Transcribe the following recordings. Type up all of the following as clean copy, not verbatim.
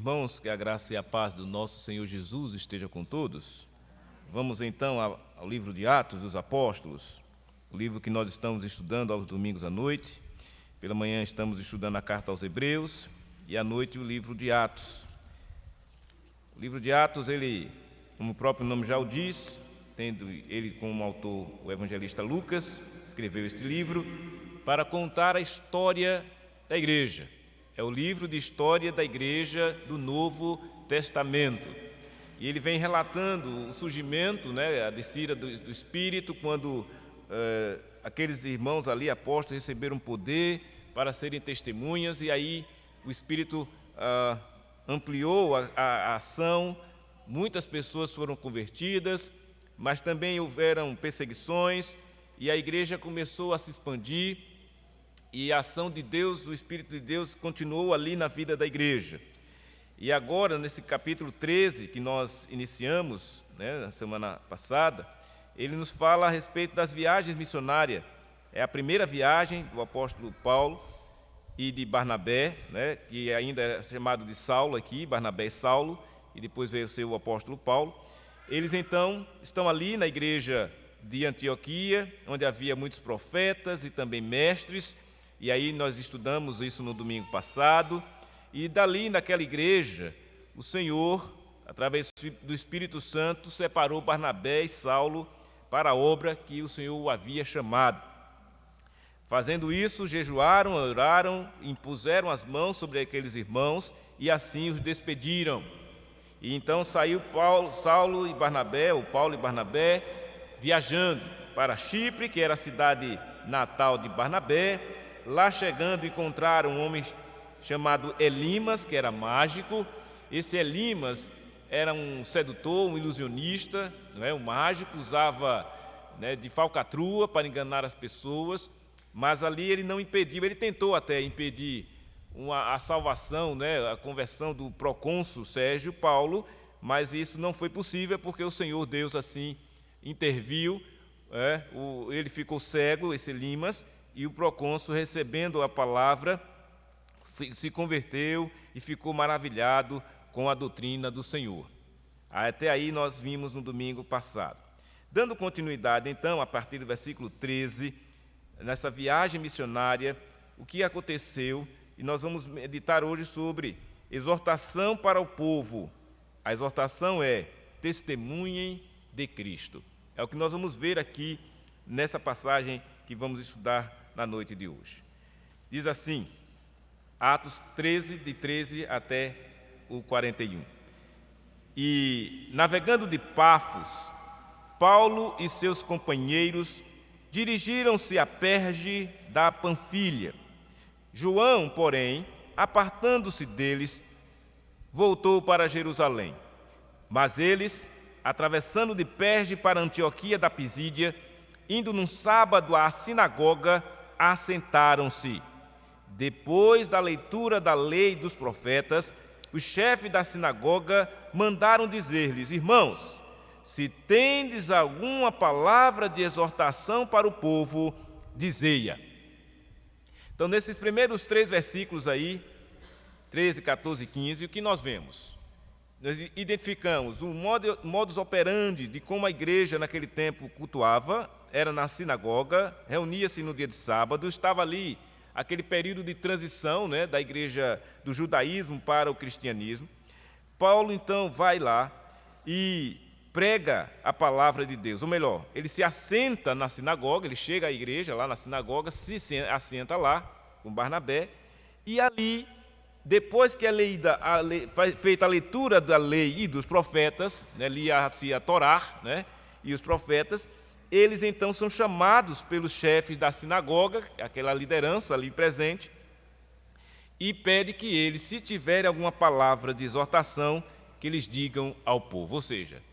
Irmãos, que a graça e a paz do nosso Senhor Jesus esteja com todos. Vamos então ao livro de Atos dos Apóstolos, o livro que nós estamos estudando aos domingos à noite. Pela manhã estamos estudando a carta aos Hebreus e à noite o livro de Atos. O livro de Atos, ele, como o próprio nome já o diz, tendo ele como autor o evangelista Lucas, escreveu este livro para contar a história da igreja. É o livro de história da igreja do Novo Testamento. E ele vem relatando o surgimento, a descida do Espírito, quando aqueles irmãos ali, apóstolos, receberam poder para serem testemunhas, e aí o Espírito ampliou a ação, muitas pessoas foram convertidas, mas também houveram perseguições, e a igreja começou a se expandir, e a ação de Deus, o Espírito de Deus, continuou ali na vida da igreja. E agora, nesse capítulo 13, que nós iniciamos, na semana passada, ele nos fala a respeito das viagens missionárias. É a primeira viagem do apóstolo Paulo e de Barnabé, que ainda é chamado de Saulo aqui, Barnabé e Saulo, e depois veio ser o apóstolo Paulo. Eles, então, estão ali na igreja de Antioquia, onde havia muitos profetas e também mestres, e aí nós estudamos isso no domingo passado, e dali naquela igreja, o Senhor, através do Espírito Santo, separou Barnabé e Saulo para a obra que o Senhor o havia chamado. Fazendo isso, jejuaram, oraram, impuseram as mãos sobre aqueles irmãos e assim os despediram. E então saiu Saulo e Barnabé, ou Paulo e Barnabé, viajando para Chipre, que era a cidade natal de Barnabé. Lá chegando, encontraram um homem chamado Elimas, que era mágico. Esse Elimas era um sedutor, um ilusionista, um mágico, usava de falcatrua para enganar as pessoas, mas ali ele não impediu, ele tentou até impedir a salvação, a conversão do procônsul Sérgio Paulo, mas isso não foi possível porque o Senhor Deus assim interviu, ele ficou cego, esse Elimas, e o procônsul, recebendo a palavra, se converteu e ficou maravilhado com a doutrina do Senhor. Até aí nós vimos no domingo passado. Dando continuidade, então, a partir do versículo 13, nessa viagem missionária, o que aconteceu, e nós vamos meditar hoje sobre exortação para o povo. A exortação é: testemunhem de Cristo. É o que nós vamos ver aqui nessa passagem que vamos estudar na noite de hoje. Diz assim, Atos 13, de 13 até o 41. E, navegando de Pafos, Paulo e seus companheiros dirigiram-se a Perge da Panfilha. João, porém, apartando-se deles, voltou para Jerusalém. Mas eles, atravessando de Perge para Antioquia da Pisídia, indo num sábado à sinagoga, assentaram-se. Depois da leitura da lei e dos profetas, os chefes da sinagoga mandaram dizer-lhes: irmãos, se tendes alguma palavra de exortação para o povo, dizei-a. Então, nesses primeiros 3 versículos aí, 13, 14 e 15, o que nós vemos? Nós identificamos o modus operandi de como a igreja naquele tempo cultuava, era na sinagoga, reunia-se no dia de sábado, estava ali aquele período de transição da igreja do judaísmo para o cristianismo. Paulo, então, vai lá e prega a palavra de Deus, ou melhor, ele se assenta na sinagoga, ele chega à igreja lá na sinagoga, se assenta lá com Barnabé, e ali, depois que feita a leitura da lei e dos profetas, lia-se a Torá e os profetas, eles então são chamados pelos chefes da sinagoga, aquela liderança ali presente, e pede que eles, se tiverem alguma palavra de exortação, que eles digam ao povo. Ou seja,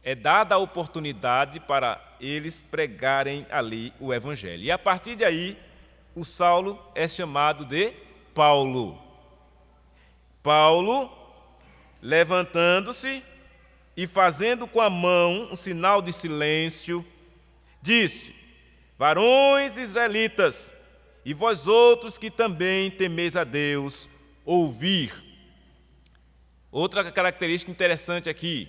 é dada a oportunidade para eles pregarem ali o evangelho. E a partir daí, o Saulo é chamado de Paulo. Paulo, levantando-se e fazendo com a mão um sinal de silêncio, disse: varões israelitas, e vós outros que também temeis a Deus, ouvir. Outra característica interessante aqui,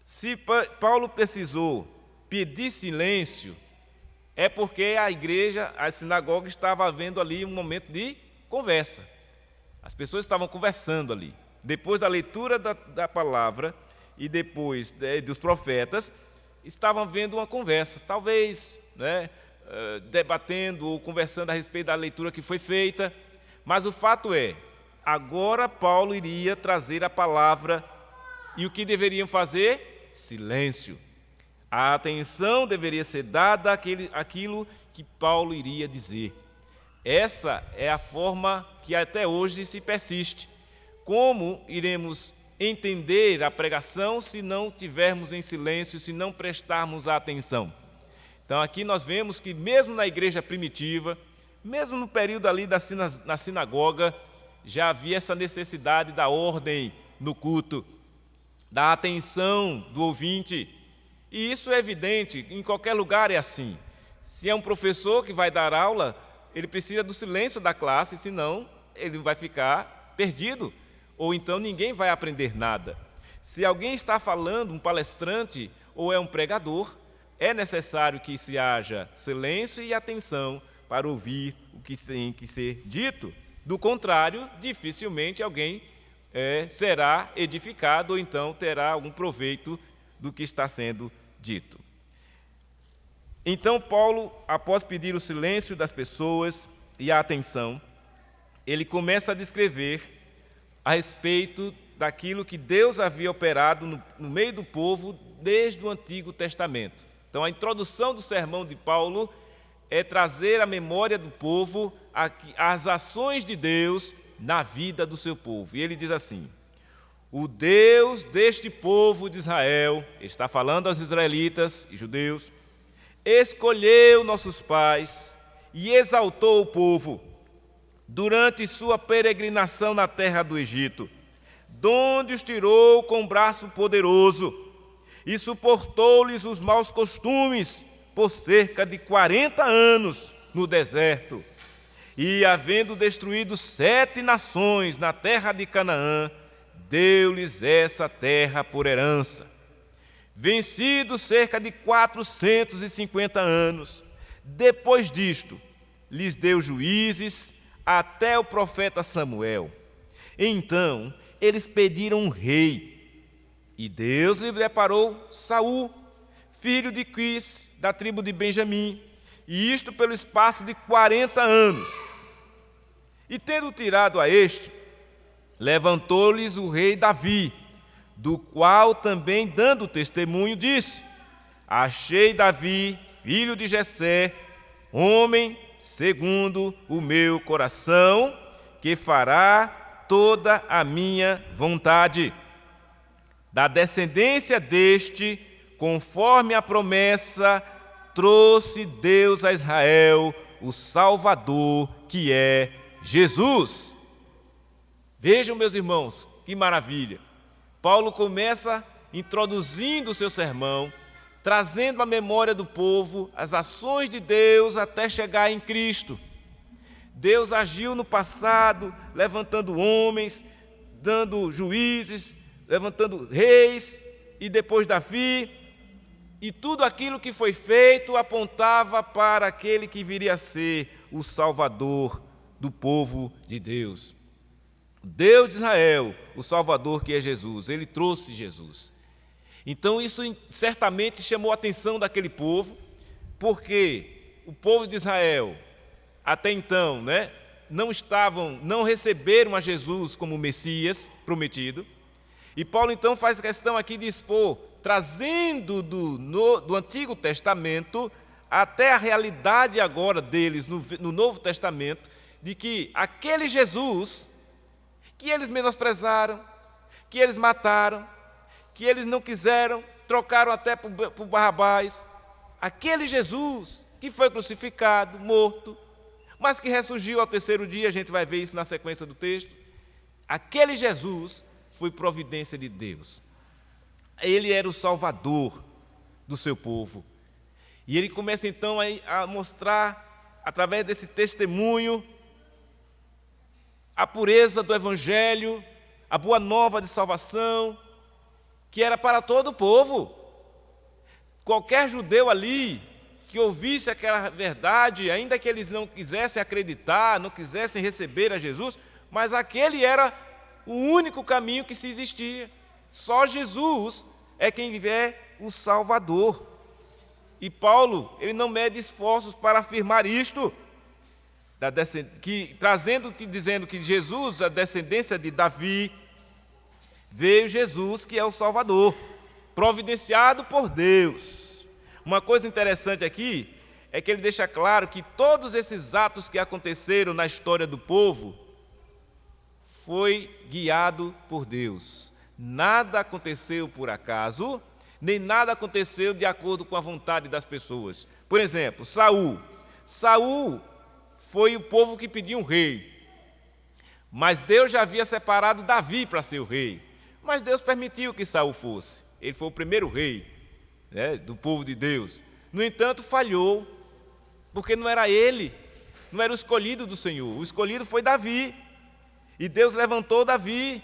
se Paulo precisou pedir silêncio, é porque a igreja, a sinagoga, estava havendo ali um momento de conversa. As pessoas estavam conversando ali. Depois da leitura da palavra e depois dos profetas, estavam havendo uma conversa, talvez debatendo ou conversando a respeito da leitura que foi feita. Mas o fato é, agora Paulo iria trazer a palavra e o que deveriam fazer? Silêncio. A atenção deveria ser dada àquilo que Paulo iria dizer. Essa é a forma que até hoje se persiste. Como iremos entender a pregação se não tivermos em silêncio, se não prestarmos atenção? Então aqui nós vemos que mesmo na igreja primitiva, mesmo no período ali na sinagoga, já havia essa necessidade da ordem no culto, da atenção do ouvinte. E isso é evidente, em qualquer lugar é assim. Se é um professor que vai dar aula, ele precisa do silêncio da classe, senão ele vai ficar perdido, ou então ninguém vai aprender nada. Se alguém está falando, um palestrante ou é um pregador, é necessário que se haja silêncio e atenção para ouvir o que tem que ser dito. Do contrário, dificilmente alguém será edificado ou então terá algum proveito do que está sendo dito. Então Paulo, após pedir o silêncio das pessoas e a atenção, ele começa a descrever a respeito daquilo que Deus havia operado no meio do povo desde o Antigo Testamento. Então a introdução do sermão de Paulo é trazer à memória do povo as ações de Deus na vida do seu povo. E ele diz assim: o Deus deste povo de Israel, está falando aos israelitas e judeus, escolheu nossos pais e exaltou o povo durante sua peregrinação na terra do Egito, donde os tirou com braço poderoso e suportou-lhes os maus costumes por cerca de 40 anos no deserto. E, havendo destruído 7 nações na terra de Canaã, deu-lhes essa terra por herança. Vencidos cerca de 450 anos, depois disto, lhes deu juízes até o profeta Samuel. Então, eles pediram um rei, e Deus lhe preparou Saul, filho de Quis, da tribo de Benjamim, e isto pelo espaço de 40 anos. E tendo tirado a este, levantou-lhes o rei Davi, do qual também, dando testemunho, disse: achei Davi, filho de Jessé, homem segundo o meu coração, que fará toda a minha vontade. Da descendência deste, conforme a promessa, trouxe Deus a Israel o Salvador, que é Jesus. Vejam, meus irmãos, que maravilha. Paulo começa introduzindo o seu sermão, trazendo à memória do povo as ações de Deus até chegar em Cristo. Deus agiu no passado, levantando homens, dando juízes, levantando reis, e depois Davi, e tudo aquilo que foi feito apontava para aquele que viria a ser o Salvador do povo de Deus. O Deus de Israel, o Salvador que é Jesus, ele trouxe Jesus. Então isso certamente chamou a atenção daquele povo, porque o povo de Israel, até então, não receberam a Jesus como Messias prometido. E Paulo então faz questão aqui de expor, trazendo do Antigo Testamento até a realidade agora deles no Novo Testamento, de que aquele Jesus que eles menosprezaram, que eles mataram, que eles não quiseram, trocaram até por Barrabás, aquele Jesus que foi crucificado, morto, mas que ressurgiu ao terceiro dia, a gente vai ver isso na sequência do texto, aquele Jesus foi providência de Deus. Ele era o Salvador do seu povo. E ele começa então a mostrar, através desse testemunho, a pureza do Evangelho, a boa nova de salvação, que era para todo o povo. Qualquer judeu ali que ouvisse aquela verdade, ainda que eles não quisessem acreditar, não quisessem receber a Jesus, mas aquele era o único caminho que se existia. Só Jesus é quem é o Salvador. E Paulo, ele não mede esforços para afirmar isto, dizendo que Jesus, a descendência de Davi, veio Jesus, que é o Salvador, providenciado por Deus. Uma coisa interessante aqui é que ele deixa claro que todos esses atos que aconteceram na história do povo foi guiado por Deus. Nada aconteceu por acaso, nem nada aconteceu de acordo com a vontade das pessoas. Por exemplo, Saul. Saul foi o povo que pediu um rei, mas Deus já havia separado Davi para ser o rei. Mas Deus permitiu que Saul fosse. Ele foi o primeiro rei, né, do povo de Deus. No entanto, falhou, porque não era ele, não era o escolhido do Senhor. O escolhido foi Davi. E Deus levantou Davi.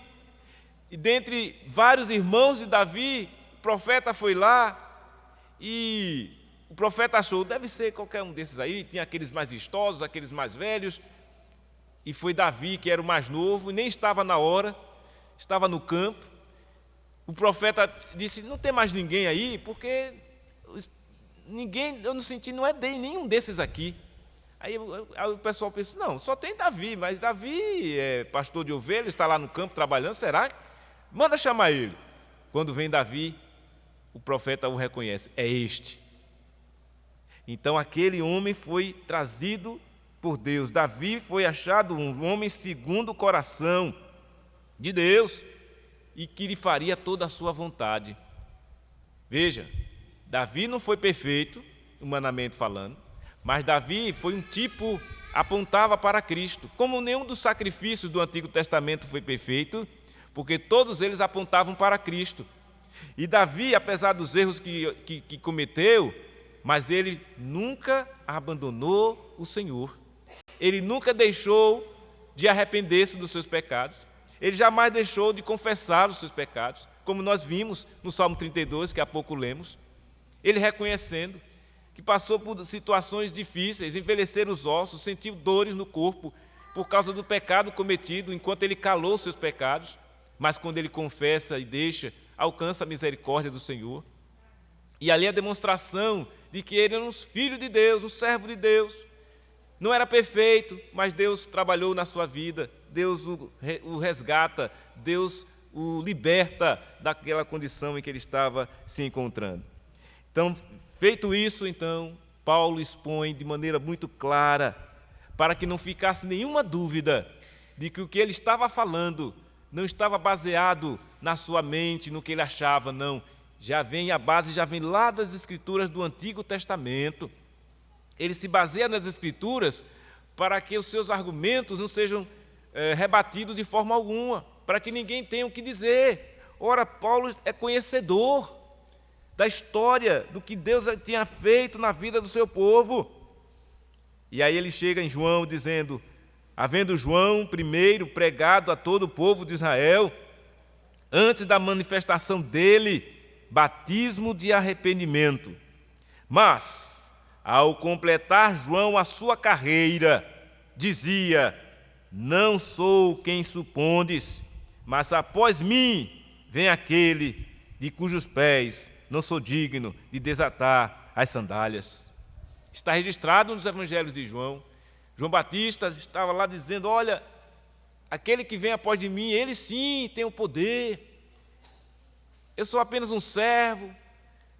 E dentre vários irmãos de Davi, o profeta foi lá e o profeta achou, deve ser qualquer um desses aí. Tinha aqueles mais vistosos, aqueles mais velhos. E foi Davi, que era o mais novo, e nem estava na hora, estava no campo. O profeta disse, não tem mais ninguém aí, porque ninguém, eu não senti, não é nenhum desses aqui. Aí o pessoal pensa, não, só tem Davi, mas Davi é pastor de ovelhas, está lá no campo trabalhando, será? Manda chamar ele. Quando vem Davi, o profeta o reconhece, é este. Então aquele homem foi trazido por Deus. Davi foi achado um homem segundo o coração de Deus, e que lhe faria toda a sua vontade. Veja, Davi não foi perfeito, humanamente falando, mas Davi foi um tipo, apontava para Cristo, como nenhum dos sacrifícios do Antigo Testamento foi perfeito, porque todos eles apontavam para Cristo. E Davi, apesar dos erros que cometeu, mas ele nunca abandonou o Senhor. Ele nunca deixou de arrepender-se dos seus pecados. Ele jamais deixou de confessar os seus pecados, como nós vimos no Salmo 32, que há pouco lemos. Ele reconhecendo que passou por situações difíceis, envelhecer os ossos, sentiu dores no corpo por causa do pecado cometido, enquanto ele calou seus pecados, mas quando ele confessa e deixa, alcança a misericórdia do Senhor. E ali a demonstração de que ele era um filho de Deus, um servo de Deus. Não era perfeito, mas Deus trabalhou na sua vida, Deus o resgata, Deus o liberta daquela condição em que ele estava se encontrando. Então, feito isso, então, Paulo expõe de maneira muito clara, para que não ficasse nenhuma dúvida de que o que ele estava falando não estava baseado na sua mente, no que ele achava, não. A base já vem lá das Escrituras do Antigo Testamento. Ele se baseia nas Escrituras para que os seus argumentos não sejam rebatidos de forma alguma, para que ninguém tenha o que dizer. Ora, Paulo é conhecedor da história, do que Deus tinha feito na vida do seu povo. E aí ele chega em João dizendo, havendo João primeiro pregado a todo o povo de Israel, antes da manifestação dele, batismo de arrependimento. Mas, ao completar João a sua carreira, dizia, não sou quem supondes, mas após mim vem aquele de cujos pés não sou digno de desatar as sandálias. Está registrado nos evangelhos de João. João Batista estava lá dizendo, olha, aquele que vem após de mim, ele sim tem o poder. Eu sou apenas um servo.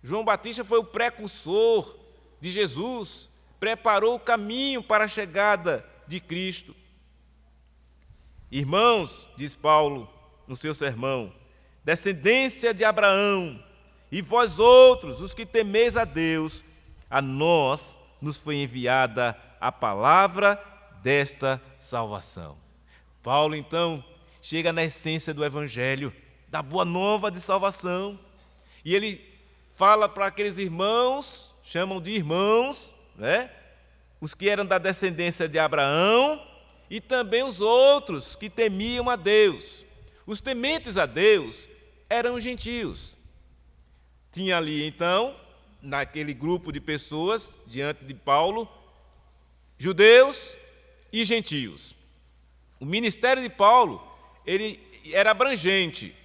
João Batista foi o precursor de Jesus, preparou o caminho para a chegada de Cristo. Irmãos, diz Paulo no seu sermão, descendência de Abraão, e vós outros, os que temeis a Deus, a nós nos foi enviada a palavra desta salvação. Paulo, então, chega na essência do Evangelho, da boa nova de salvação, e ele fala para aqueles irmãos, chamam de irmãos, né? Os que eram da descendência de Abraão, e também os outros que temiam a Deus, Os tementes a Deus eram gentios. Tinha ali, então, naquele grupo de pessoas, diante de Paulo, judeus e gentios. O ministério de Paulo, ele era abrangente.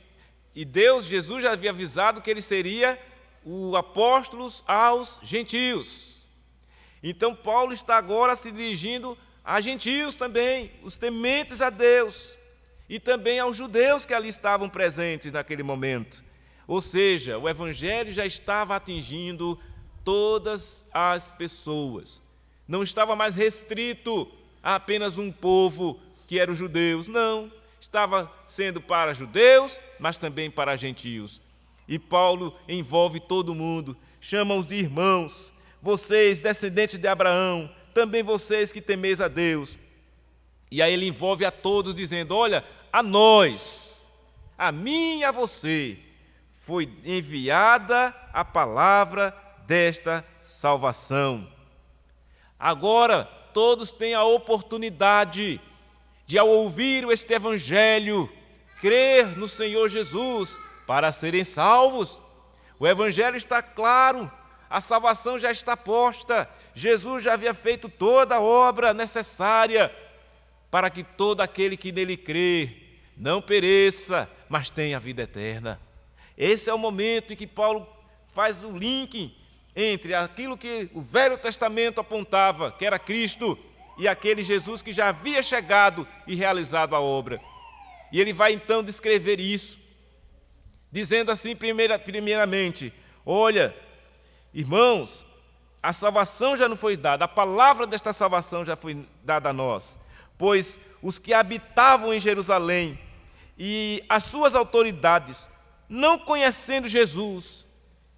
E Jesus já havia avisado que ele seria o apóstolo aos gentios. Então, Paulo está agora se dirigindo a gentios também, os tementes a Deus, e também aos judeus que ali estavam presentes naquele momento. Ou seja, o evangelho já estava atingindo todas as pessoas. Não estava mais restrito a apenas um povo que eram os judeus. Não, estava sendo para judeus, mas também para gentios. E Paulo envolve todo mundo, chama-os de irmãos. Vocês, descendentes de Abraão, também vocês que temeis a Deus. E aí ele envolve a todos, dizendo: olha, a nós, a mim e a você, foi enviada a palavra desta salvação. Agora, todos têm a oportunidade de, ao ouvir este evangelho, crer no Senhor Jesus para serem salvos. O evangelho está claro, a salvação já está posta. Jesus já havia feito toda a obra necessária para que todo aquele que nele crê não pereça, mas tenha a vida eterna. Esse é o momento em que Paulo faz o link entre aquilo que o Velho Testamento apontava, que era Cristo, e aquele Jesus que já havia chegado e realizado a obra. E ele vai então descrever isso, dizendo assim, primeiramente: olha, irmãos, a salvação já não foi dada, a palavra desta salvação já foi dada a nós, pois os que habitavam em Jerusalém e as suas autoridades, não conhecendo Jesus,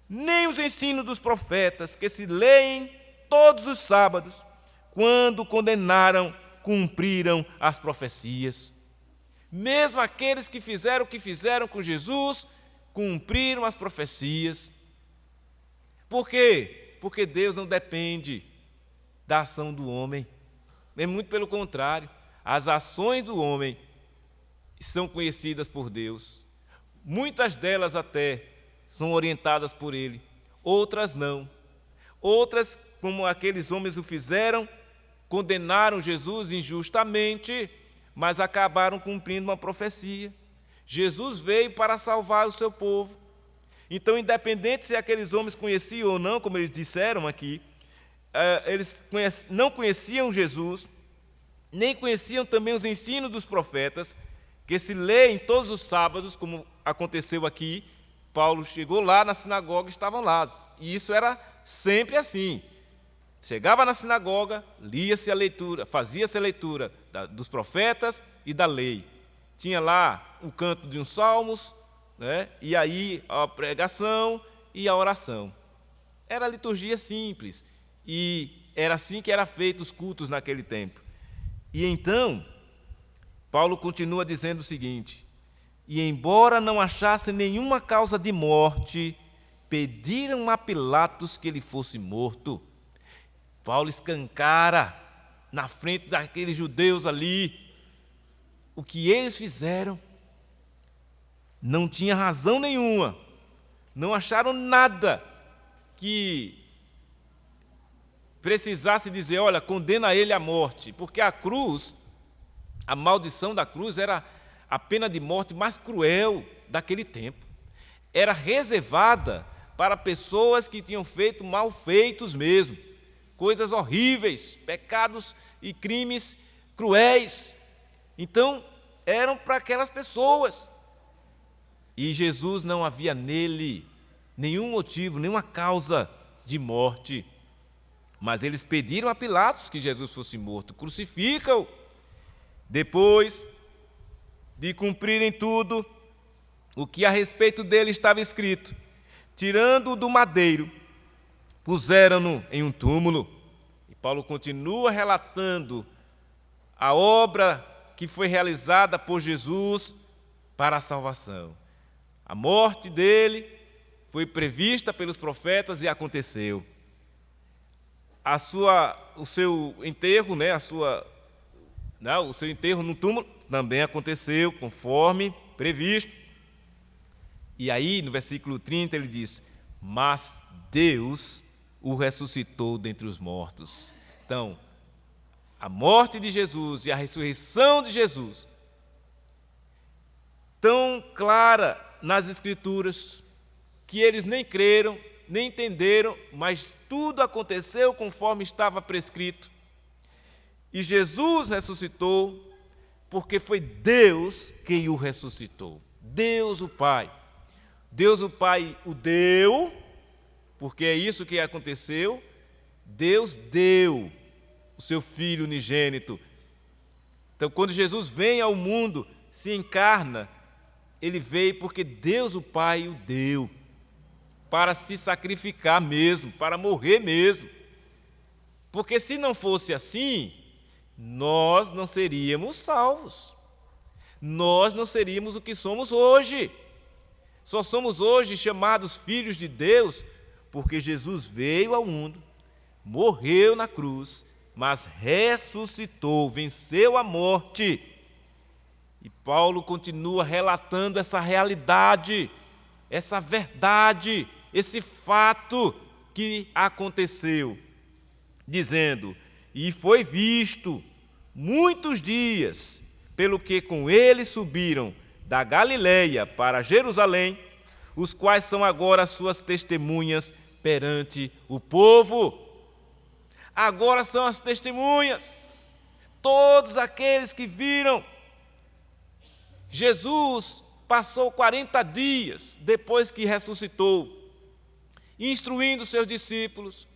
nem os ensinos dos profetas, que se leem todos os sábados, quando condenaram, cumpriram as profecias. Mesmo aqueles que fizeram o que fizeram com Jesus, cumpriram as profecias. Por quê? Porque Deus não depende da ação do homem. É muito pelo contrário. As ações do homem são conhecidas por Deus. Muitas delas até são orientadas por Ele, outras não. Outras, como aqueles homens o fizeram, condenaram Jesus injustamente, mas acabaram cumprindo uma profecia. Jesus veio para salvar o seu povo. Então, independente se aqueles homens conheciam ou não, como eles disseram aqui, eles não conheciam Jesus, nem conheciam também os ensinos dos profetas, que se leem todos os sábados, como aconteceu aqui. Paulo chegou lá na sinagoga, estavam lá. E isso era sempre assim. Chegava na sinagoga, lia-se a leitura, fazia-se a leitura dos profetas e da lei. Tinha lá o canto de uns salmos, né? E aí a pregação e a oração. Era a liturgia simples, e era assim que eram feitos os cultos naquele tempo. E então, Paulo continua dizendo o seguinte: e embora não achassem nenhuma causa de morte, pediram a Pilatos que ele fosse morto. Paulo escancara na frente daqueles judeus ali o que eles fizeram. Não tinha razão nenhuma, não acharam nada que precisasse dizer: olha, condena ele à morte, porque a cruz, a maldição da cruz era a pena de morte mais cruel daquele tempo. Era reservada para pessoas que tinham feito malfeitos mesmo, coisas horríveis, pecados e crimes cruéis. Então, eram para aquelas pessoas. E Jesus não havia nele nenhum motivo, nenhuma causa de morte. Mas eles pediram a Pilatos que Jesus fosse morto. Crucificam-o. Depois de cumprirem tudo o que a respeito dele estava escrito, tirando-o do madeiro, puseram-no em um túmulo. E Paulo continua relatando a obra que foi realizada por Jesus para a salvação. A morte dele foi prevista pelos profetas e aconteceu. O seu enterro, o seu enterro no túmulo também aconteceu, conforme previsto. E aí, no versículo 30, ele diz: mas Deus o ressuscitou dentre os mortos. Então, a morte de Jesus e a ressurreição de Jesus, tão clara nas Escrituras, que eles nem creram, nem entenderam, mas tudo aconteceu conforme estava prescrito. E Jesus ressuscitou, porque foi Deus quem o ressuscitou. Deus o Pai. Deus o Pai o deu, porque é isso que aconteceu. Deus deu o seu Filho unigênito. Então, quando Jesus vem ao mundo, se encarna, ele veio porque Deus o Pai o deu, para se sacrificar mesmo, para morrer mesmo. Porque se não fosse assim, nós não seríamos salvos. Nós não seríamos o que somos hoje. Só somos hoje chamados filhos de Deus porque Jesus veio ao mundo, morreu na cruz, mas ressuscitou, venceu a morte. E Paulo continua relatando essa realidade, essa verdade, esse fato que aconteceu, dizendo: e foi visto muitos dias, pelo que com ele subiram da Galileia para Jerusalém, os quais são agora as suas testemunhas perante o povo. Agora são as testemunhas, todos aqueles que viram. Jesus passou 40 dias depois que ressuscitou, instruindo seus discípulos.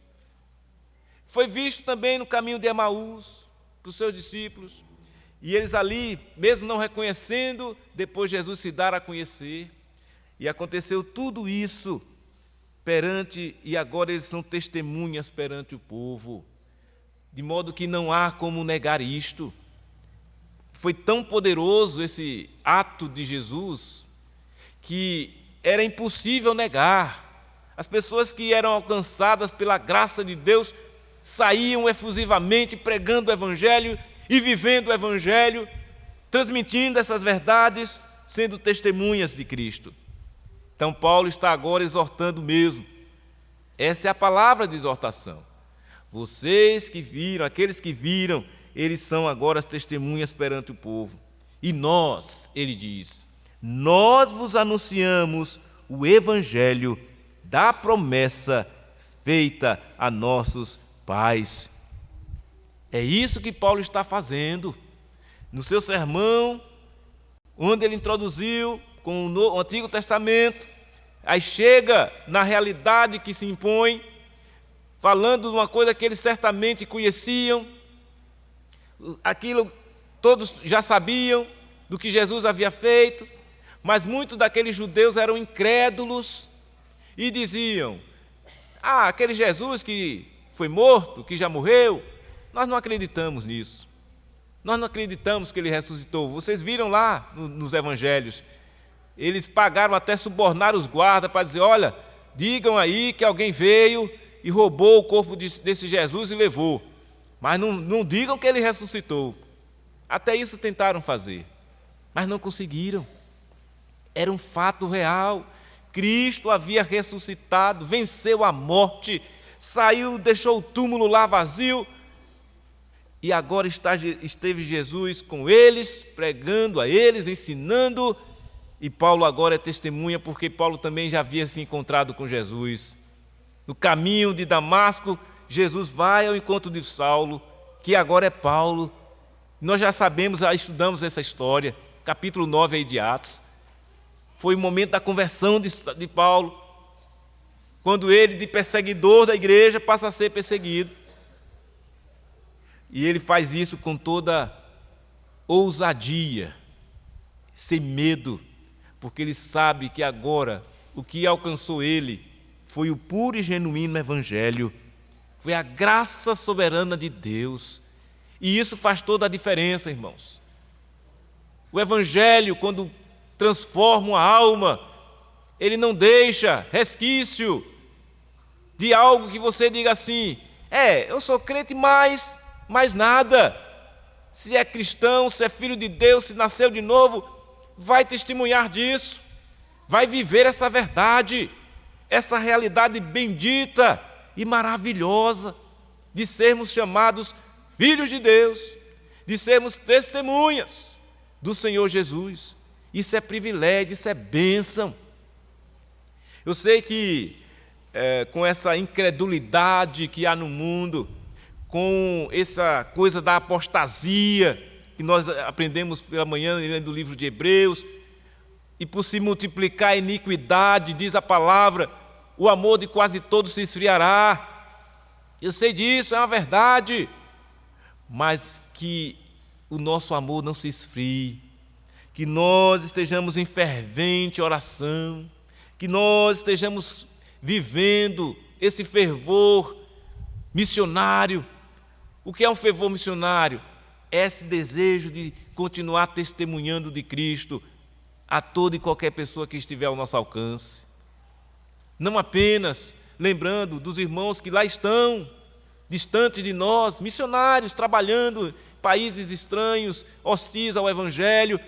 Foi visto também no caminho de Emaús, dos seus discípulos. E eles ali, mesmo não reconhecendo, depois Jesus se dar a conhecer. E aconteceu tudo isso e agora eles são testemunhas perante o povo. De modo que não há como negar isto. Foi tão poderoso esse ato de Jesus que era impossível negar. As pessoas que eram alcançadas pela graça de Deus saíam efusivamente pregando o Evangelho e vivendo o Evangelho, transmitindo essas verdades, sendo testemunhas de Cristo. Então Paulo está agora exortando mesmo. Essa é a palavra de exortação. Vocês que viram, aqueles que viram, eles são agora as testemunhas perante o povo. E nós, ele diz, nós vos anunciamos o Evangelho da promessa feita a nossos pais. É isso que Paulo está fazendo. No seu sermão, onde ele introduziu com o Antigo Testamento, aí chega na realidade que se impõe, falando de uma coisa que eles certamente conheciam, aquilo todos já sabiam do que Jesus havia feito, mas muitos daqueles judeus eram incrédulos e diziam: aquele Jesus que foi morto, que já morreu, nós não acreditamos nisso. Nós não acreditamos que ele ressuscitou. Vocês viram lá nos evangelhos, eles pagaram até subornar os guardas para dizer: olha, digam aí que alguém veio e roubou o corpo desse Jesus e levou. Mas não digam que ele ressuscitou. Até isso tentaram fazer, mas não conseguiram. Era um fato real. Cristo havia ressuscitado, venceu a morte, saiu, deixou o túmulo lá vazio, e agora esteve Jesus com eles, pregando a eles, ensinando, e Paulo agora é testemunha, porque Paulo também já havia se encontrado com Jesus. No caminho de Damasco, Jesus vai ao encontro de Saulo, que agora é Paulo. Nós já sabemos, já estudamos essa história, capítulo 9 aí de Atos. Foi o momento da conversão de Paulo, quando ele, de perseguidor da igreja, passa a ser perseguido. E ele faz isso com toda ousadia, sem medo, porque ele sabe que agora o que alcançou ele foi o puro e genuíno Evangelho, foi a graça soberana de Deus. E isso faz toda a diferença, irmãos. O Evangelho, quando transforma uma alma, ele não deixa resquício de algo que você diga assim: eu sou crente, mas mais nada. Se é cristão, se é filho de Deus, se nasceu de novo, vai testemunhar disso, vai viver essa verdade, essa realidade bendita e maravilhosa de sermos chamados filhos de Deus, de sermos testemunhas do Senhor Jesus. Isso é privilégio, isso é bênção. Eu sei que com essa incredulidade que há no mundo, com essa coisa da apostasia, que nós aprendemos pela manhã lendo o livro de Hebreus, e por se multiplicar a iniquidade, diz a palavra, o amor de quase todos se esfriará. Eu sei disso, é uma verdade, mas que o nosso amor não se esfrie, que nós estejamos em fervente oração, que nós estejamos vivendo esse fervor missionário. O que é um fervor missionário? É esse desejo de continuar testemunhando de Cristo a toda e qualquer pessoa que estiver ao nosso alcance. Não apenas lembrando dos irmãos que lá estão, distantes de nós, missionários, trabalhando em países estranhos, hostis ao Evangelho,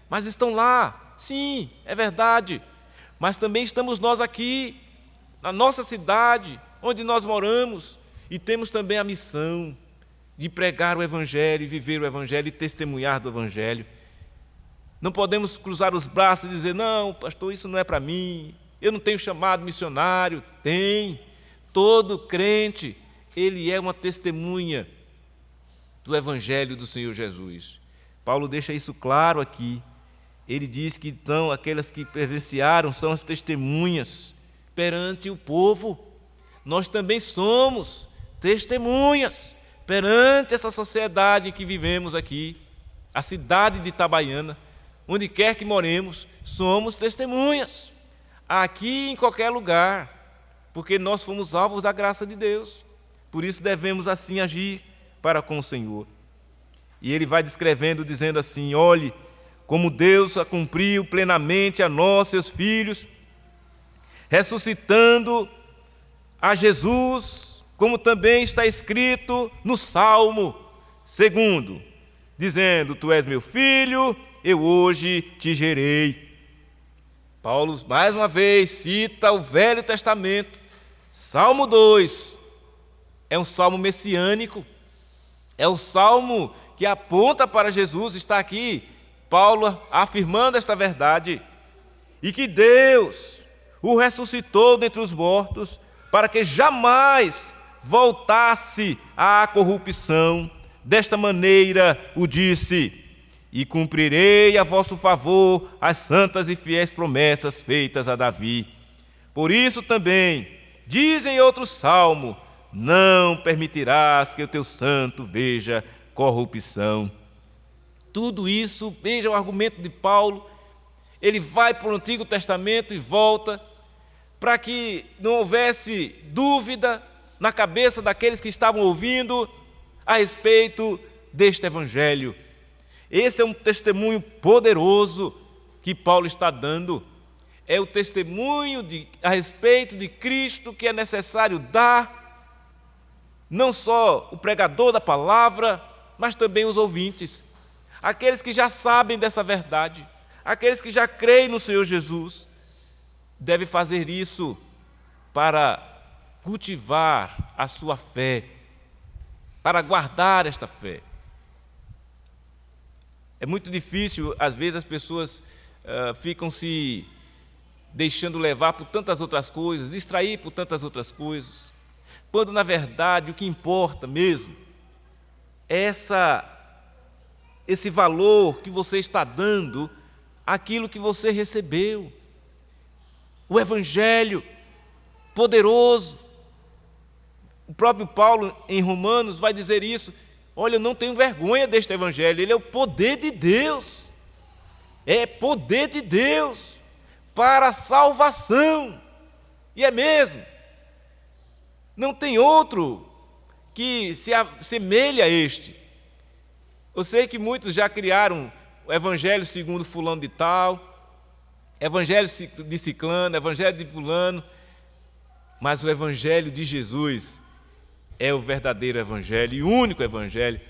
mas estão lá, sim, é verdade, mas também estamos nós aqui, na nossa cidade, onde nós moramos, e temos também a missão de pregar o Evangelho, e viver o Evangelho e testemunhar do Evangelho. Não podemos cruzar os braços e dizer, não, pastor, isso não é para mim, eu não tenho chamado missionário. Tem, todo crente, ele é uma testemunha do Evangelho do Senhor Jesus. Paulo deixa isso claro aqui. Ele diz que então aquelas que presenciaram são as testemunhas perante o povo. Nós também somos testemunhas perante essa sociedade em que vivemos aqui, a cidade de Itabaiana, onde quer que moremos, somos testemunhas, aqui em qualquer lugar, porque nós fomos alvos da graça de Deus, por isso devemos assim agir para com o Senhor. E ele vai descrevendo, dizendo assim, olhe, como Deus a cumpriu plenamente a nós, seus filhos, ressuscitando a Jesus, como também está escrito no Salmo 2, dizendo, tu és meu filho, eu hoje te gerei. Paulo, mais uma vez, cita o Velho Testamento. Salmo 2 é um salmo messiânico, é o salmo que aponta para Jesus. Está aqui Paulo afirmando esta verdade, e que Deus o ressuscitou dentre os mortos, para que jamais voltasse à corrupção. Desta maneira o disse, e cumprirei a vosso favor as santas e fiéis promessas feitas a Davi. Por isso também, diz em outro salmo, não permitirás que o teu santo veja corrupção. Tudo isso, veja o argumento de Paulo, ele vai para o Antigo Testamento e volta, para que não houvesse dúvida na cabeça daqueles que estavam ouvindo a respeito deste Evangelho. Esse é um testemunho poderoso que Paulo está dando. É o testemunho a respeito de Cristo que é necessário dar, não só o pregador da palavra, mas também os ouvintes. Aqueles que já sabem dessa verdade, aqueles que já creem no Senhor Jesus, devem fazer isso para cultivar a sua fé, para guardar esta fé. É muito difícil, às vezes as pessoas ficam se deixando levar por tantas outras coisas, distrair por tantas outras coisas, quando na verdade o que importa mesmo é esse valor que você está dando àquilo que você recebeu. O Evangelho poderoso. O próprio Paulo, em Romanos, vai dizer isso. Olha, eu não tenho vergonha deste Evangelho, ele é o poder de Deus. É poder de Deus para a salvação. E é mesmo. Não tem outro que se assemelhe a este. Eu sei que muitos já criaram o Evangelho segundo fulano de tal, Evangelho de ciclano, Evangelho de fulano, mas o Evangelho de Jesus é o verdadeiro Evangelho, e o único Evangelho,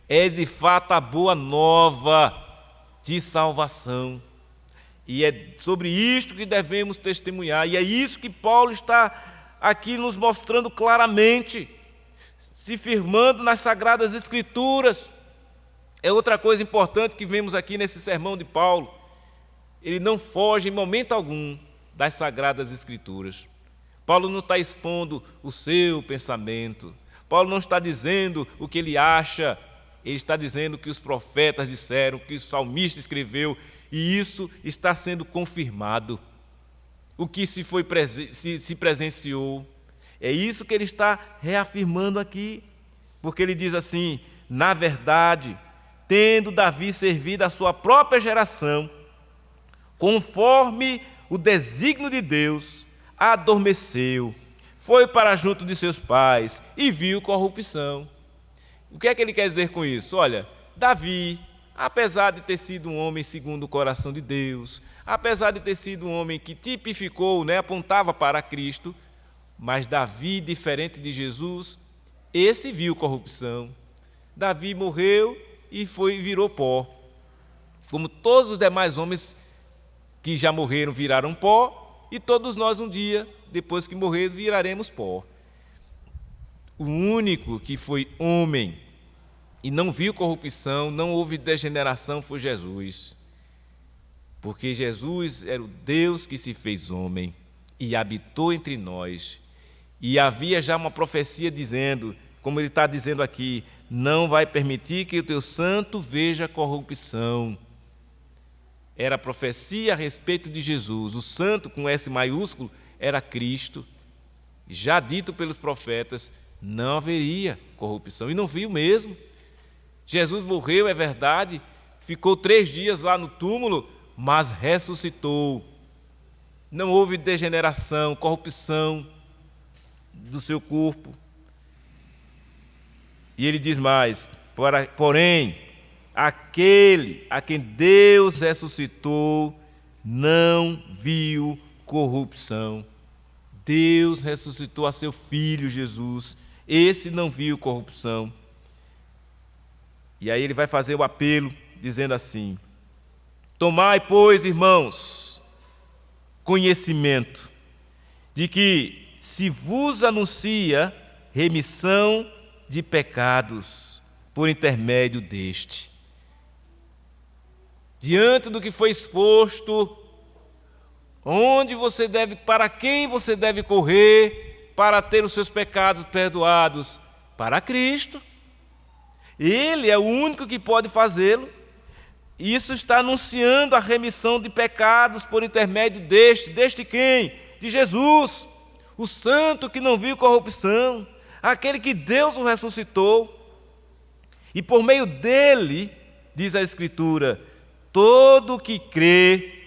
é de fato a boa nova de salvação. E é sobre isto que devemos testemunhar. E é isso que Paulo está aqui nos mostrando claramente, se firmando nas Sagradas Escrituras. É outra coisa importante que vemos aqui nesse sermão de Paulo. Ele não foge em momento algum das Sagradas Escrituras. Paulo não está expondo o seu pensamento. Paulo não está dizendo o que ele acha. Ele está dizendo o que os profetas disseram, o que o salmista escreveu, e isso está sendo confirmado. O que se presenciou. É isso que ele está reafirmando aqui, porque ele diz assim: na verdade, tendo Davi servido a sua própria geração, conforme o desígnio de Deus, adormeceu, foi para junto de seus pais e viu corrupção. O que é que ele quer dizer com isso? Olha, Davi, apesar de ter sido um homem segundo o coração de Deus, apesar de ter sido um homem que tipificou, apontava para Cristo, mas Davi, diferente de Jesus, esse viu corrupção. Davi morreu e virou pó. Como todos os demais homens que já morreram viraram pó, e todos nós um dia, depois que morrer, viraremos pó. O único que foi homem e não viu corrupção, não houve degeneração, foi Jesus. Porque Jesus era o Deus que se fez homem e habitou entre nós. E havia já uma profecia dizendo, como ele está dizendo aqui: não vai permitir que o teu santo veja corrupção. Era a profecia a respeito de Jesus. O santo, com S maiúsculo, era Cristo. Já dito pelos profetas, não haveria corrupção. E não viu mesmo. Jesus morreu, é verdade, ficou 3 dias lá no túmulo, mas ressuscitou. Não houve degeneração, corrupção do seu corpo. E ele diz mais: porém, aquele a quem Deus ressuscitou não viu corrupção. Deus ressuscitou a seu Filho Jesus, esse não viu corrupção. E aí ele vai fazer o apelo, dizendo assim: tomai, pois, irmãos, conhecimento de que se vos anuncia remissão de pecados por intermédio deste. Diante do que foi exposto, para quem você deve correr para ter os seus pecados perdoados? Para Cristo. Ele é o único que pode fazê-lo. Isso está anunciando a remissão de pecados por intermédio deste quem? De Jesus, o santo que não viu corrupção, aquele que Deus o ressuscitou. E por meio dele, diz a Escritura, todo que crê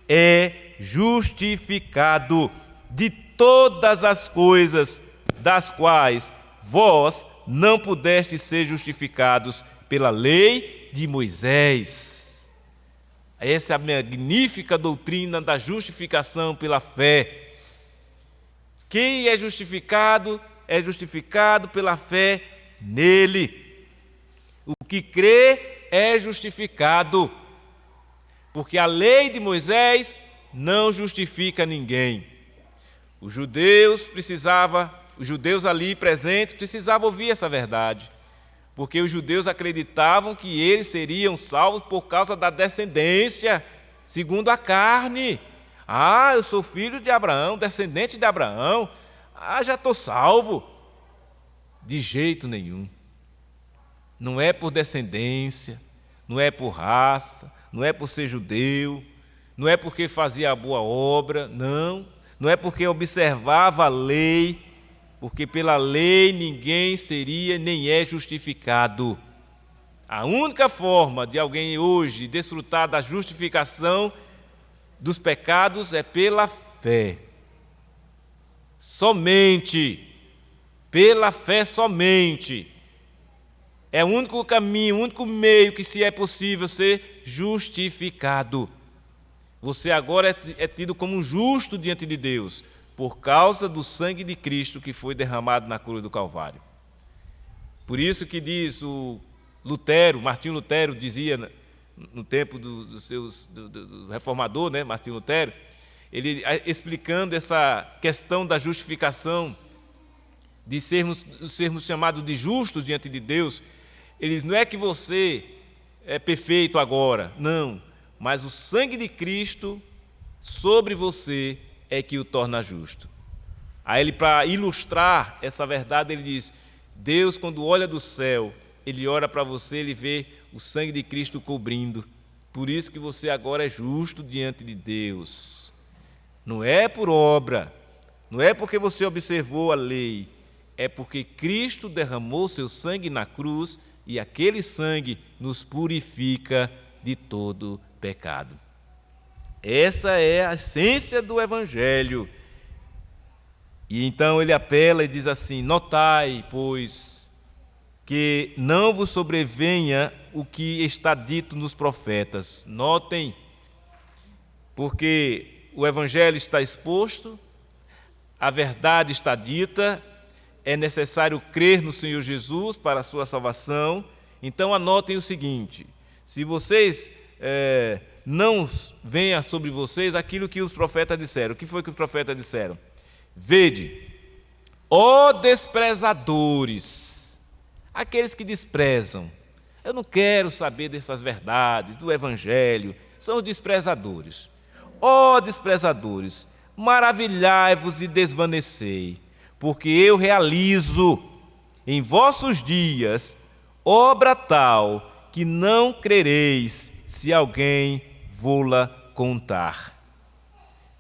é justificado de todas as coisas das quais vós não pudestes ser justificados pela lei de Moisés. Essa é a magnífica doutrina da justificação pela fé. Quem é justificado pela fé nele. O que crê é justificado, porque a lei de Moisés não justifica ninguém. Os judeus ali presentes precisavam ouvir essa verdade, porque os judeus acreditavam que eles seriam salvos por causa da descendência, segundo a carne. Eu sou filho de Abraão, descendente de Abraão, já estou salvo. De jeito nenhum. Não é por descendência, não é por raça, não é por ser judeu, não é porque fazia a boa obra, não é porque observava a lei, porque pela lei ninguém seria nem é justificado. A única forma de alguém hoje desfrutar da justificação dos pecados é pela fé. Somente, pela fé somente. É o único caminho, o único meio que se é possível ser justificado. Você agora é tido como um justo diante de Deus, por causa do sangue de Cristo que foi derramado na cruz do Calvário. Por isso que diz o Martinho Lutero dizia no tempo do reformador, né, Martinho Lutero, ele explicando essa questão da justificação, de sermos chamados de justos diante de Deus. Ele diz, não é que você é perfeito agora, não, mas o sangue de Cristo sobre você é que o torna justo. Aí ele, para ilustrar essa verdade, ele diz, Deus, quando olha do céu, ele olha para você, ele vê o sangue de Cristo cobrindo. Por isso que você agora é justo diante de Deus. Não é por obra, não é porque você observou a lei, é porque Cristo derramou seu sangue na cruz e aquele sangue nos purifica de todo pecado. Essa é a essência do Evangelho. E então ele apela e diz assim, notai, pois, que não vos sobrevenha o que está dito nos profetas. Notem, porque o Evangelho está exposto, a verdade está dita, é necessário crer no Senhor Jesus para a sua salvação. Então anotem o seguinte, se vocês não venha sobre vocês aquilo que os profetas disseram. O que foi que os profetas disseram? Vede, ó desprezadores, aqueles que desprezam. Eu não quero saber dessas verdades, do Evangelho, são os desprezadores. Ó desprezadores, maravilhai-vos e desvanecei, porque eu realizo em vossos dias obra tal que não crereis se alguém vô-la contar.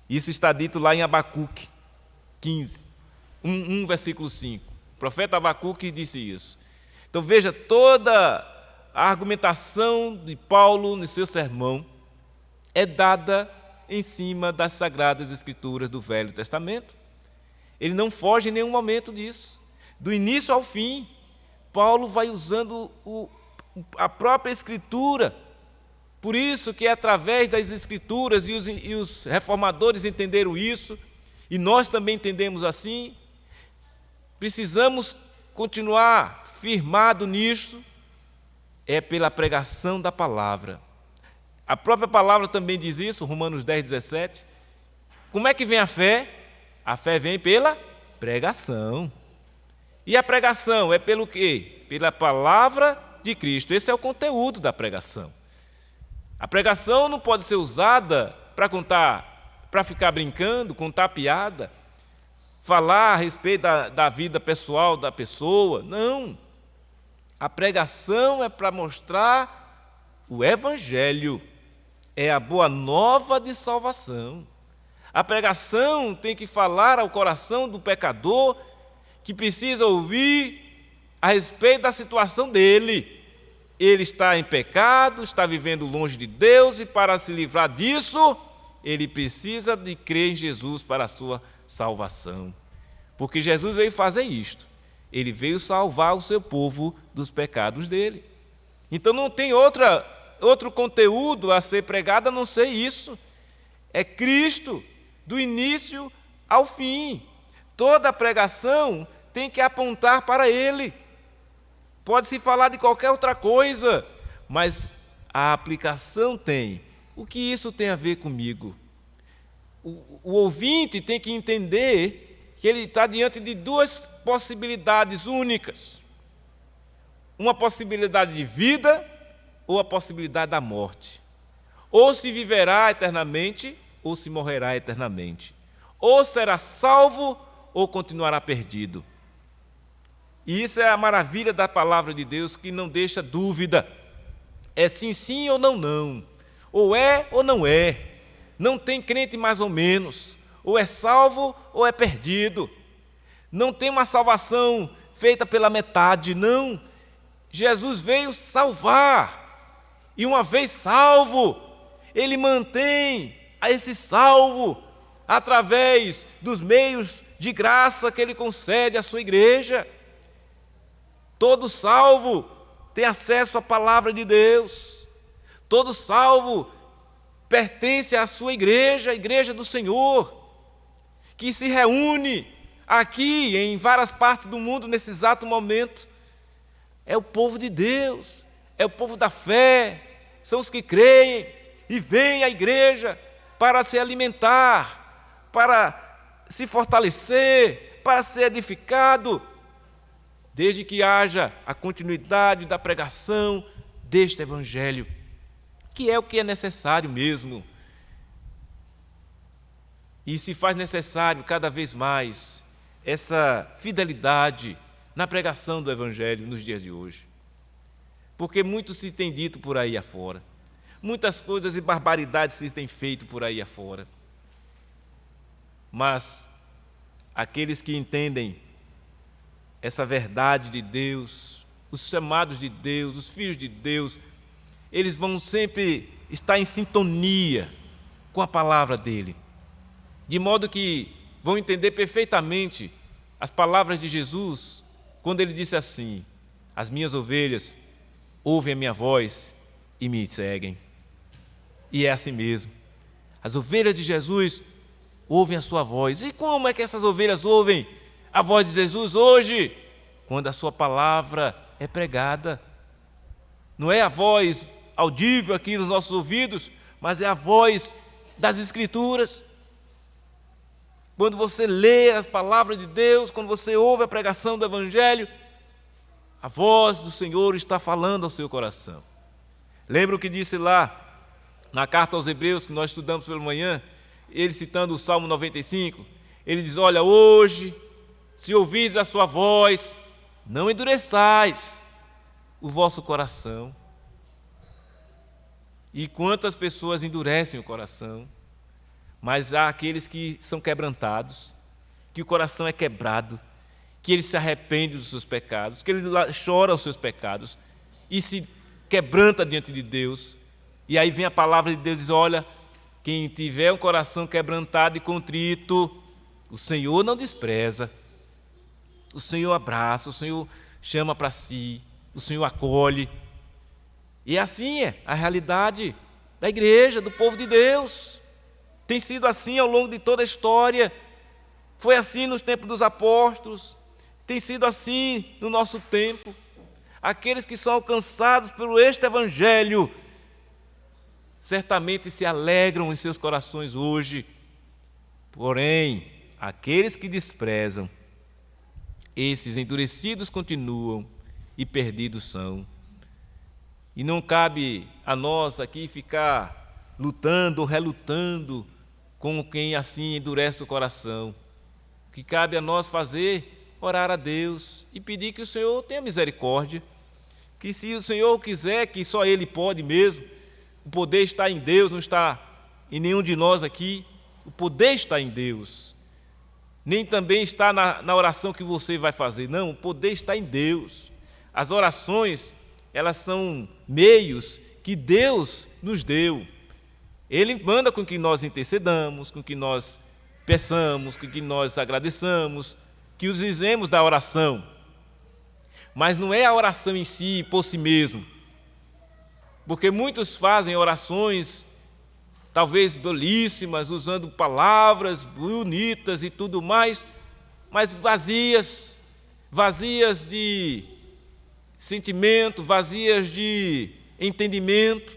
Isso está dito lá em Abacuque 15, 1 versículo 5. O profeta Abacuque disse isso. Então veja, toda a argumentação de Paulo no seu sermão é dada em cima das Sagradas Escrituras do Velho Testamento. Ele não foge em nenhum momento disso. Do início ao fim, Paulo vai usando a própria Escritura. Por isso que é através das Escrituras, e os reformadores entenderam isso, e nós também entendemos assim, precisamos continuar firmado nisto, é pela pregação da palavra. A própria palavra também diz isso, Romanos 10, 17. Como é que vem a fé? A fé vem pela pregação. E a pregação é pelo quê? Pela palavra de Cristo. Esse é o conteúdo da pregação. A pregação não pode ser usada para ficar brincando, contar piada, falar a respeito da vida pessoal da pessoa. Não. A pregação é para mostrar o Evangelho, é a boa nova de salvação. A pregação tem que falar ao coração do pecador que precisa ouvir a respeito da situação dele. Ele está em pecado, está vivendo longe de Deus e para se livrar disso, ele precisa de crer em Jesus para a sua salvação. Porque Jesus veio fazer isto. Ele veio salvar o seu povo dos pecados dele. Então não tem outro conteúdo a ser pregado a não ser isso. É Cristo, do início ao fim. Toda a pregação tem que apontar para Ele. Pode-se falar de qualquer outra coisa, mas a aplicação tem. O que isso tem a ver comigo? O ouvinte tem que entender que ele está diante de duas possibilidades únicas. Uma possibilidade de vida ou a possibilidade da morte. Ou se viverá eternamente, ou se morrerá eternamente. Ou será salvo, ou continuará perdido. E isso é a maravilha da palavra de Deus, que não deixa dúvida. É sim, sim ou não, não. Ou é ou não é. Não tem crente mais ou menos. Ou é salvo ou é perdido. Não tem uma salvação feita pela metade, não. Jesus veio salvar. E uma vez salvo, Ele mantém a esse salvo através dos meios de graça que Ele concede à sua igreja. Todo salvo tem acesso à palavra de Deus. Todo salvo pertence à sua igreja, a igreja do Senhor, que se reúne aqui em várias partes do mundo nesse exato momento. É o povo de Deus, é o povo da fé, são os que creem e vêm à igreja para se alimentar, para se fortalecer, para ser edificado, desde que haja a continuidade da pregação deste evangelho, que é o que é necessário mesmo. E se faz necessário cada vez mais essa fidelidade na pregação do evangelho nos dias de hoje. Porque muito se tem dito por aí afora, muitas coisas e barbaridades se têm feito por aí afora. Mas aqueles que entendem essa verdade de Deus, os chamados de Deus, os filhos de Deus, eles vão sempre estar em sintonia com a palavra dele, de modo que vão entender perfeitamente as palavras de Jesus, quando ele disse assim: as minhas ovelhas ouvem a minha voz e me seguem. E é assim mesmo. As ovelhas de Jesus ouvem a sua voz. E como é que essas ovelhas ouvem a voz de Jesus hoje? Quando a sua palavra é pregada. Não é a voz audível aqui nos nossos ouvidos, mas é a voz das Escrituras. Quando você lê as palavras de Deus, quando você ouve a pregação do Evangelho, a voz do Senhor está falando ao seu coração. Lembra o que disse lá na carta aos Hebreus, que nós estudamos pela manhã, ele citando o Salmo 95, ele diz: olha, hoje, se ouvides a sua voz, não endureçais o vosso coração. E quantas pessoas endurecem o coração, mas há aqueles que são quebrantados, que o coração é quebrado, que ele se arrepende dos seus pecados, que ele chora os seus pecados e se quebranta diante de Deus. E aí vem a palavra de Deus e diz: olha, quem tiver um coração quebrantado e contrito, o Senhor não despreza, o Senhor abraça, o Senhor chama para si, o Senhor acolhe. E assim é a realidade da igreja, do povo de Deus. Tem sido assim ao longo de toda a história. Foi assim nos tempos dos apóstolos, tem sido assim no nosso tempo. Aqueles que são alcançados por este evangelho certamente se alegram em seus corações hoje. Porém, aqueles que desprezam, esses endurecidos continuam e perdidos são. E não cabe a nós aqui ficar lutando ou relutando com quem assim endurece o coração. O que cabe a nós fazer? Orar a Deus e pedir que o Senhor tenha misericórdia, que se o Senhor quiser, que só Ele pode mesmo, o poder está em Deus, não está em nenhum de nós aqui, o poder está em Deus, nem também está na oração que você vai fazer, não, o poder está em Deus. As orações, elas são meios que Deus nos deu. Ele manda com que nós intercedamos, com que nós peçamos, com que nós agradeçamos, que usemos da oração. Mas não é a oração em si, por si mesmo. Porque muitos fazem orações, talvez belíssimas, usando palavras bonitas e tudo mais, mas vazias de sentimento, vazias de entendimento.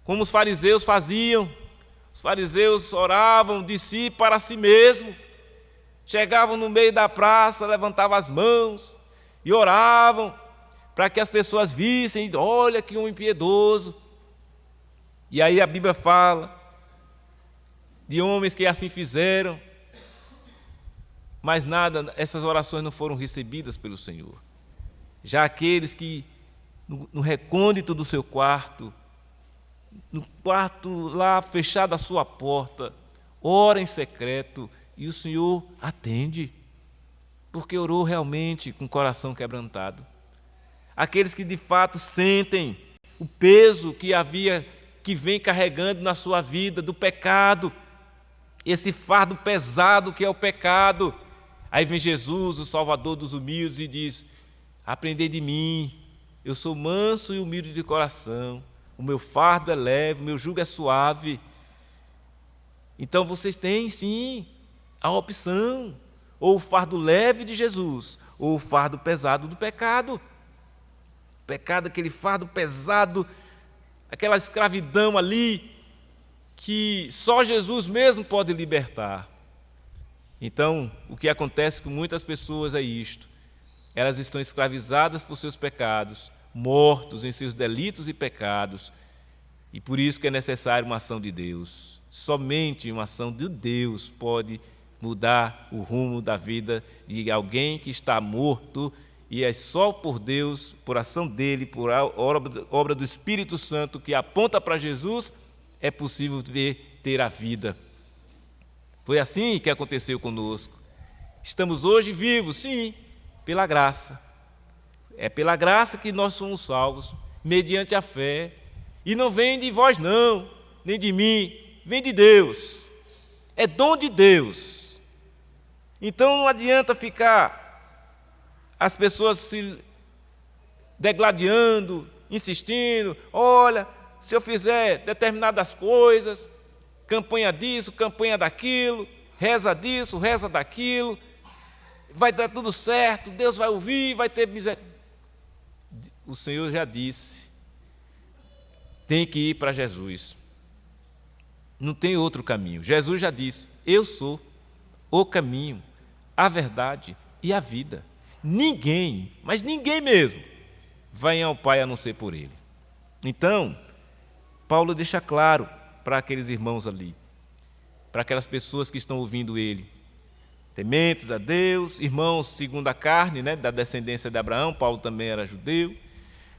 Como os fariseus faziam. Os fariseus oravam de si para si mesmo. Chegavam no meio da praça, levantavam as mãos e oravam para que as pessoas vissem: olha que homem piedoso. E aí a Bíblia fala de homens que assim fizeram, mas nada, essas orações não foram recebidas pelo Senhor. Já aqueles que no recôndito do seu quarto, no quarto lá fechado a sua porta, ora em secreto e o Senhor atende, porque orou realmente com o coração quebrantado. Aqueles que de fato sentem o peso que vem carregando na sua vida do pecado, esse fardo pesado que é o pecado. Aí vem Jesus, o Salvador dos humildes, e diz: aprendei de mim, eu sou manso e humilde de coração, o meu fardo é leve, o meu jugo é suave. Então vocês têm sim a opção, ou o fardo leve de Jesus, ou o fardo pesado do pecado. O pecado, aquele fardo pesado aquela escravidão ali que só Jesus mesmo pode libertar. Então, o que acontece com muitas pessoas é isto: elas estão escravizadas por seus pecados, mortos em seus delitos e pecados, e por isso que é necessária uma ação de Deus. Somente uma ação de Deus pode mudar o rumo da vida de alguém que está morto, e é só por Deus, por ação dele, por obra do Espírito Santo que aponta para Jesus, é possível ter a vida. Foi assim que aconteceu conosco. Estamos hoje vivos, sim, pela graça. É pela graça que nós somos salvos, mediante a fé. E não vem de vós não, nem de mim, vem de Deus. É dom de Deus. Então não adianta ficar as pessoas se degladiando, insistindo: olha, se eu fizer determinadas coisas, campanha disso, campanha daquilo, reza disso, reza daquilo, vai dar tudo certo, Deus vai ouvir, vai ter misericórdia. O Senhor já disse, tem que ir para Jesus. Não tem outro caminho. Jesus já disse: eu sou o caminho, a verdade e a vida. Ninguém, mas ninguém mesmo, vai ao Pai a não ser por Ele. Então, Paulo deixa claro para aqueles irmãos ali, para aquelas pessoas que estão ouvindo ele, tementes a Deus, irmãos segundo a carne, da descendência de Abraão. Paulo também era judeu,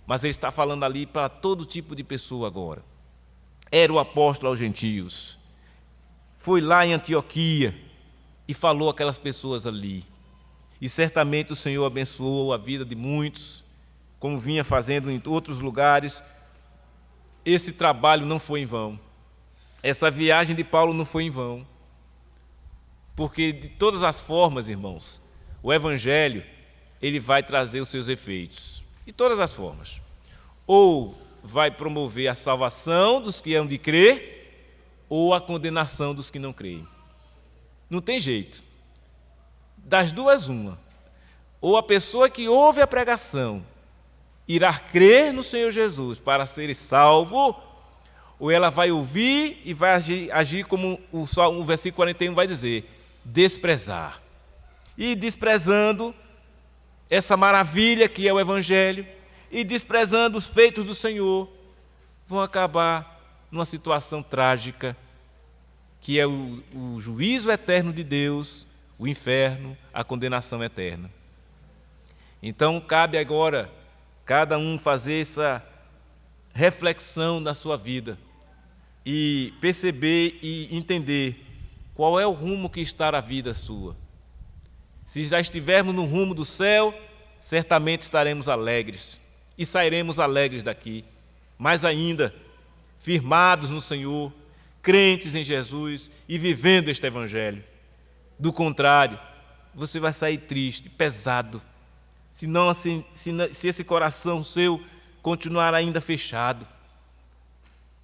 mas ele está falando ali para todo tipo de pessoa agora. Era o apóstolo aos gentios, foi lá em Antioquia e falou aquelas pessoas ali, e certamente o Senhor abençoou a vida de muitos, como vinha fazendo em outros lugares. Esse trabalho não foi em vão, essa viagem de Paulo não foi em vão, porque de todas as formas, irmãos, o Evangelho ele vai trazer os seus efeitos, de todas as formas. Ou vai promover a salvação dos que hão de crer, ou a condenação dos que não creem. Não tem jeito. Das duas, uma. Ou a pessoa que ouve a pregação irá crer no Senhor Jesus para ser salvo, ou ela vai ouvir e vai agir como o versículo 41 vai dizer: desprezar. E desprezando essa maravilha que é o Evangelho, e desprezando os feitos do Senhor, vão acabar numa situação trágica, que é o juízo eterno de Deus, o inferno, a condenação eterna. Então cabe agora cada um fazer essa reflexão na sua vida e perceber e entender qual é o rumo que está a vida sua. Se já estivermos no rumo do céu, certamente estaremos alegres e sairemos alegres daqui, mais ainda, firmados no Senhor, crentes em Jesus e vivendo este Evangelho. Do contrário, você vai sair triste, pesado, se esse coração seu continuar ainda fechado,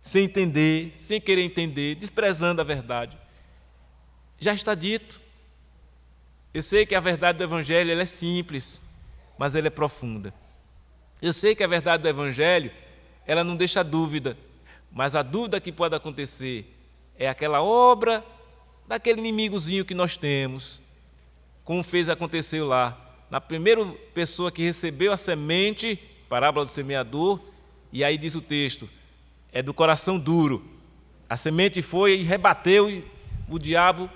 sem entender, sem querer entender, desprezando a verdade. Já está dito. Eu sei que a verdade do Evangelho ela é simples, mas ela é profunda. Eu sei que a verdade do Evangelho ela não deixa dúvida, mas a dúvida que pode acontecer é aquela obra daquele inimigozinho que nós temos, como fez acontecer lá, na primeira pessoa que recebeu a semente, parábola do semeador, e aí diz o texto, é do coração duro. A semente foi e rebateu, e o diabo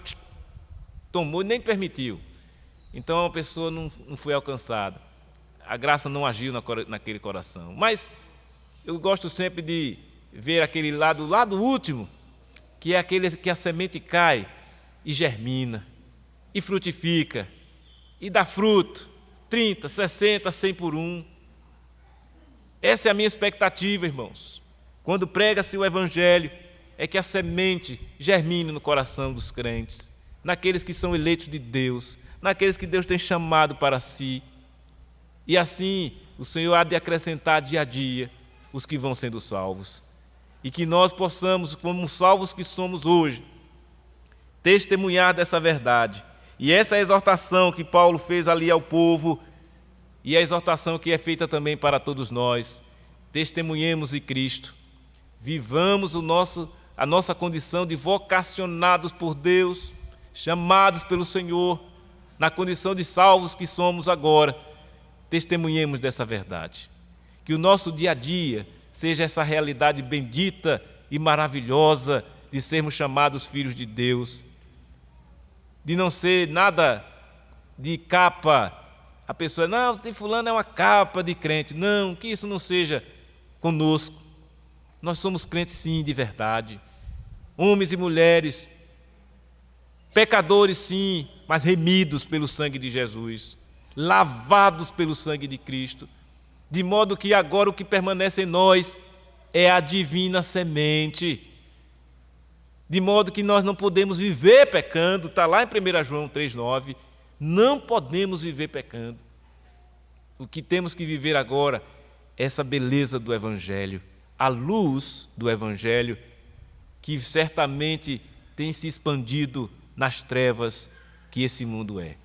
tomou e nem permitiu. Então a pessoa não foi alcançada. A graça não agiu naquele coração. Mas eu gosto sempre de ver aquele lado último, que é aquele que a semente cai e germina, e frutifica, e dá fruto, 30, 60, 100 por um. Essa é a minha expectativa, irmãos. Quando prega-se o Evangelho, é que a semente germine no coração dos crentes, naqueles que são eleitos de Deus, naqueles que Deus tem chamado para si. E assim, o Senhor há de acrescentar dia a dia os que vão sendo salvos. E que nós possamos, como salvos que somos hoje, testemunhar dessa verdade. E essa é a exortação que Paulo fez ali ao povo, e a exortação que é feita também para todos nós. Testemunhemos de Cristo, vivamos a nossa condição de vocacionados por Deus, chamados pelo Senhor, na condição de salvos que somos agora, testemunhemos dessa verdade. Que o nosso dia a dia seja essa realidade bendita e maravilhosa de sermos chamados filhos de Deus, de não ser nada de capa. A pessoa, não, tem fulano é uma capa de crente. Não, que isso não seja conosco. Nós somos crentes sim, de verdade. Homens e mulheres, pecadores sim, mas remidos pelo sangue de Jesus, lavados pelo sangue de Cristo, de modo que agora o que permanece em nós é a divina semente, de modo que nós não podemos viver pecando, está lá em 1 João 3,9, não podemos viver pecando. O que temos que viver agora é essa beleza do Evangelho, a luz do Evangelho, que certamente tem se expandido nas trevas que esse mundo é.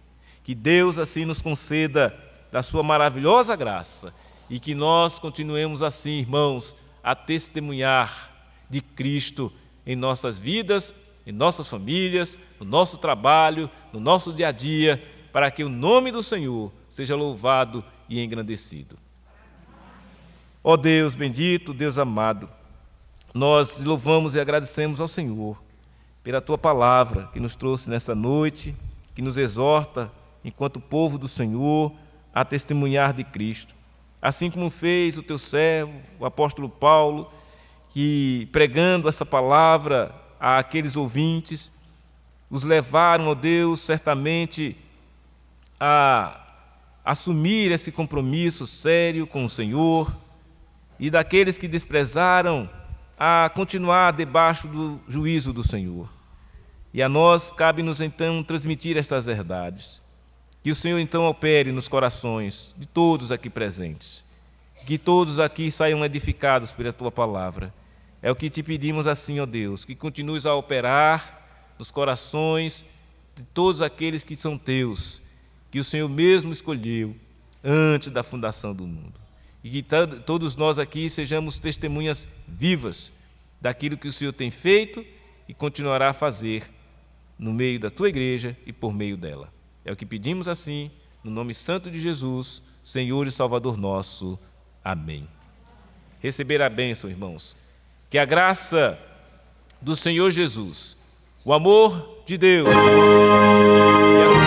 Que Deus assim nos conceda da sua maravilhosa graça e que nós continuemos assim, irmãos, a testemunhar de Cristo em nossas vidas, em nossas famílias, no nosso trabalho, no nosso dia a dia, para que o nome do Senhor seja louvado e engrandecido. Ó Deus bendito, Deus amado, nós louvamos e agradecemos ao Senhor pela Tua palavra que nos trouxe nessa noite, que nos exorta, enquanto povo do Senhor, a testemunhar de Cristo. Assim como fez o Teu servo, o apóstolo Paulo, que pregando essa palavra àqueles ouvintes, os levaram, ó Deus, certamente a assumir esse compromisso sério com o Senhor, e daqueles que desprezaram, a continuar debaixo do juízo do Senhor. E a nós cabe-nos então transmitir estas verdades. Que o Senhor então opere nos corações de todos aqui presentes. Que todos aqui saiam edificados pela Tua palavra. É o que te pedimos assim, ó Deus, que continues a operar nos corações de todos aqueles que são Teus, que o Senhor mesmo escolheu antes da fundação do mundo. E que todos nós aqui sejamos testemunhas vivas daquilo que o Senhor tem feito e continuará a fazer no meio da Tua igreja e por meio dela. É o que pedimos assim, no nome santo de Jesus, Senhor e Salvador nosso. Amém. Receber a bênção, irmãos. Que a graça do Senhor Jesus, o amor de Deus e a